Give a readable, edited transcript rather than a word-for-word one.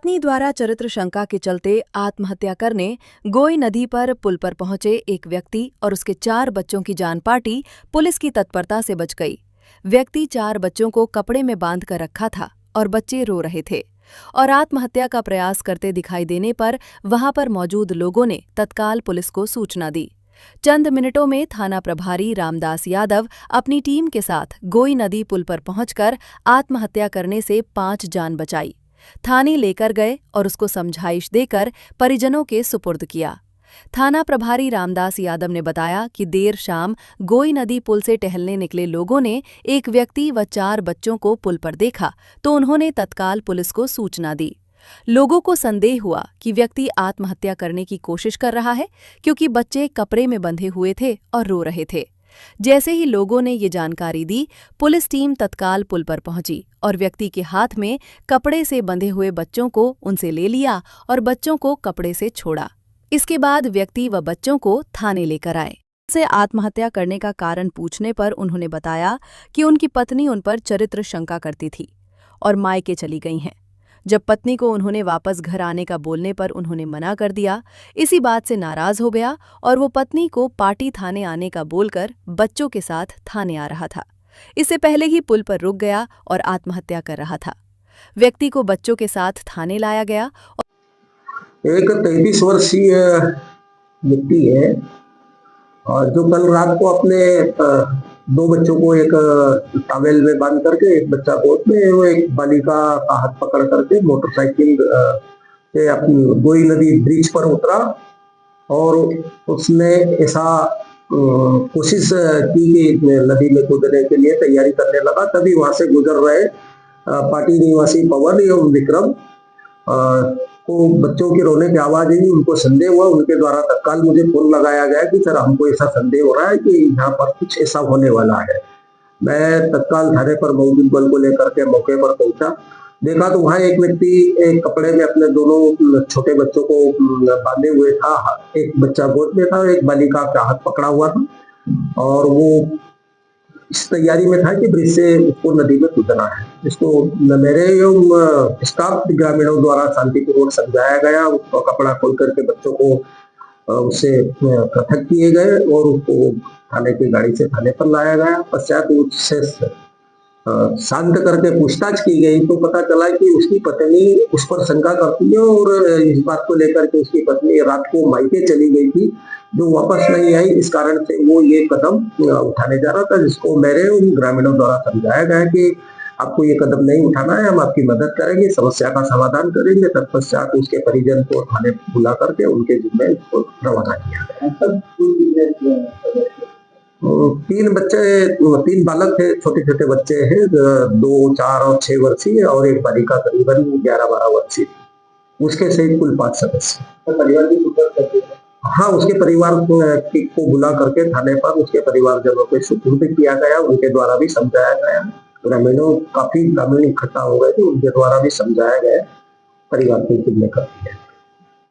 पत्नी द्वारा चरित्र शंका के चलते आत्महत्या करने गोई नदी पर पुल पर पहुंचे एक व्यक्ति और उसके 4 बच्चों की जान पार्टी पुलिस की तत्परता से बच गई। व्यक्ति 4 बच्चों को कपड़े में बांध कर रखा था और बच्चे रो रहे थे और आत्महत्या का प्रयास करते दिखाई देने पर वहां पर मौजूद लोगों ने तत्काल पुलिस को सूचना दी। चंद मिनटों में थाना प्रभारी रामदास यादव अपनी टीम के साथ गोई नदी पुल पर पहुंचकर आत्महत्या करने से 5 जान बचाई। थाने लेकर गए और उसको समझाइश देकर परिजनों के सुपुर्द किया। थाना प्रभारी रामदास यादव ने बताया कि देर शाम गोई नदी पुल से टहलने निकले लोगों ने एक व्यक्ति व 4 बच्चों को पुल पर देखा तो उन्होंने तत्काल पुलिस को सूचना दी। लोगों को संदेह हुआ कि व्यक्ति आत्महत्या करने की कोशिश कर रहा है क्योंकि बच्चे कपड़े में बंधे हुए थे और रो रहे थे। जैसे ही लोगों ने ये जानकारी दी, पुलिस टीम तत्काल पुल पर पहुंची और व्यक्ति के हाथ में कपड़े से बंधे हुए बच्चों को उनसे ले लिया और बच्चों को कपड़े से छोड़ा। इसके बाद व्यक्ति व बच्चों को थाने लेकर आए। से आत्महत्या करने का कारण पूछने पर उन्होंने बताया कि उनकी पत्नी उन पर चरित्र शंका करती थी और मायके चली गई हैं। जब पत्नी को उन्होंने वापस घर आने का बोलने पर उन्होंने मना कर दिया। इसी बात से नाराज हो गया और वो पत्नी को पाटी थाने आने का बोलकर बच्चों के साथ थाने आ रहा था। इससे पहले ही पुल पर रुक गया और आत्महत्या कर रहा था। व्यक्ति को बच्चों के साथ थाने लाया गया। एक 33 वर्षीय व्यक्ति है और जो कल रात को अपने 2 बच्चों को एक टॉवेल में बांध करके एक बच्चा गोद में वो एक बालिका का हाथ पकड़ करके मोटरसाइकिल से अपनी गोई नदी ब्रिज पर उतरा और उसने ऐसा कोशिश की कि नदी में कूदने के लिए तैयारी करने लगा। तभी वहां से गुजर रहे पाटी निवासी पवन एवं विक्रम को बच्चों के रोने की आवाज आई। उनको संदेह हुआ, उनके द्वारा तत्काल मुझे फोन लगाया गया कि सर हमको ऐसा संदेह हो रहा है कि यहाँ पर कुछ ऐसा होने वाला है। मैं तत्काल थाने पर मौजूद बल को लेकर के मौके पर पहुंचा। देखा तो वहाँ एक व्यक्ति एक कपड़े में अपने दोनों छोटे बच्चों को बांधे हुए था। एक बच्चा गोद में था, एक बालिका का हाथ पकड़ा हुआ था और वो इस तैयारी में था कि ब्रिज से उसको नदी में कूदना है। इसको मेरे एवं स्टाफ ग्रामीणों द्वारा शांतिपूर्वक समझाया गया। उसका कपड़ा खोल करके बच्चों को उससे पृथक किए गए और उसको थाने की गाड़ी से थाने पर लाया गया। पश्चात उससे शांत करके पूछताछ की गई तो पता चला कि उसकी पत्नी उस पर शंका करती है और इस बात को लेकर के उसकी पत्नी रात को मायके चली गई थी, जो वापस नहीं आई। इस कारण से वो ये कदम उठाने जा रहा था, जिसको मेरे उन ग्रामीणों द्वारा समझाया गया कि आपको ये कदम नहीं उठाना है, हम आपकी मदद करेंगे, समस्या का समाधान करेंगे। तत्पश्चात उसके परिजन को थाने बुला करके उनके जिम्मे उसको रवाना किया गया। 3 बच्चे, 3 बालक थे, छोटे छोटे बच्चे हैं, 2, 4 और 6 वर्षीय और एक बालिका करीबन 11-12 वर्षीय। उसके सहित कुल 5 सदस्य। तो परिवार की हाँ, उसके परिवार को बुला करके थाने पर उसके परिवारजनों को सुपुर्द किया गया। उनके द्वारा भी समझाया गया। काफी ग्रामीण इकट्ठा हो गए थे, उनके द्वारा भी समझाया गया। परिवार की जिम्मेदारी है।